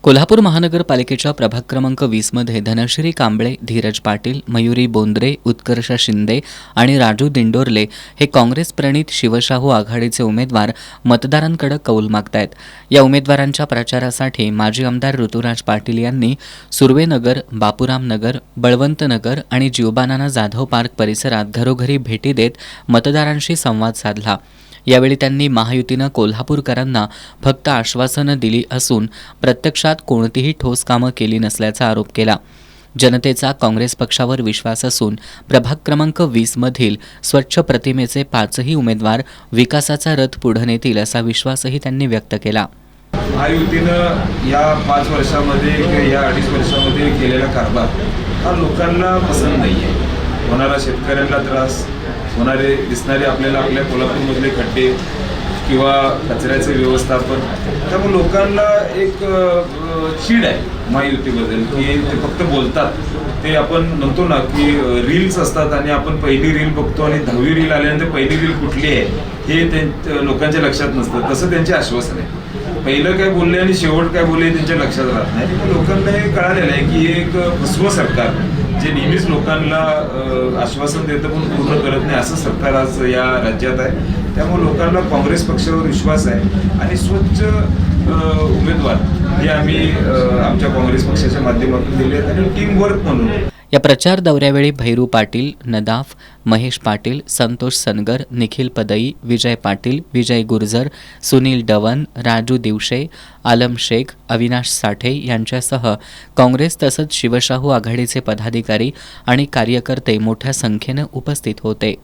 कोल्हापूर महानगरपालिकेच्या प्रभाग क्रमांक 20 मध्ये धनश्री कांबळे, धीरज पाटील, मयुरी बोंद्रे, उत्कर्ष शिंदे आणि राजू दिंडोरले हे काँग्रेस प्रणित शिवशाहू आघाडीचे उमेदवार मतदारांकडे कौल मागतायत. या उमेदवारांच्या प्रचारासाठी माजी आमदार ऋतुराज पाटील यांनी सुर्वेनगर, बापूरामनगर, बळवंतनगर आणि जीवबानाना जाधव पार्क परिसरात घरोघरी भेटी देत मतदारांशी संवाद साधला. यावेळी त्यांनी महायुतीनं कोल्हापूरकरांना फक्त आश्वासनं दिली असून प्रत्यक्षात कोणतीही ठोस कामं केली नसल्याचा आरोप केला. जनतेचा काँग्रेस पक्षावर विश्वास असून प्रभाग क्रमांक 20 मधील स्वच्छ प्रतिमेचे 5ही उमेदवार विकासाचा रथ पुढे नेतील असा विश्वासही त्यांनी व्यक्त केला. महायुतीनं या 5 वर्षामध्ये किंवा या 2.5 वर्षामध्ये केलेला कारभार हा लोकांना पसंत नाही आहे. होणारा शेतकऱ्यांना त्रास, होणारे दिसणारे आपल्याला आपल्या कोल्हापूरमधले खड्डे किंवा कचऱ्याचे व्यवस्थापन, त्यामुळे लोकांना एक चीड आहे महायुतीबद्दल की ते फक्त बोलतात. ते आपण म्हणतो ना की रील्स असतात आणि आपण पहिली रील बघतो आणि 10वी रील आल्यानंतर पहिली रील कुठली आहे हे लोकांच्या लक्षात नसतं. तसं त्यांचे आश्वासन आहे. पहिलं काय बोलले आणि शेवट काय बोलले त्यांच्या लक्षात राहत नाही. पण लोकांना हे कळालेलं आहे की एक फसवं सरकार जे नेहमीच लोकांना आश्वासन देतं पण पूर्ण करत नाही असं सरकार आज या राज्यात आहे. त्यामुळे लोकांना काँग्रेस पक्षावर विश्वास आहे आणि स्वच्छ उमेदवार हे आम्ही आमच्या काँग्रेस पक्षाच्या माध्यमातून दिले आहेत आणि टीम वर्क म्हणून. या प्रचार दौऱ्यावेळी भैरू पाटील, नदाफ, महेश पाटील, संतोष सनगर, निखिल पदई, विजय पाटील, विजय गुर्जर, सुनील डवन, राजू दिवशे, आलम शेख, अविनाश साठे यांच्यासह काँग्रेस तसंच शिवशाहू आघाडीचे पदाधिकारी आणि कार्यकर्ते मोठ्या संख्येनं उपस्थित होते.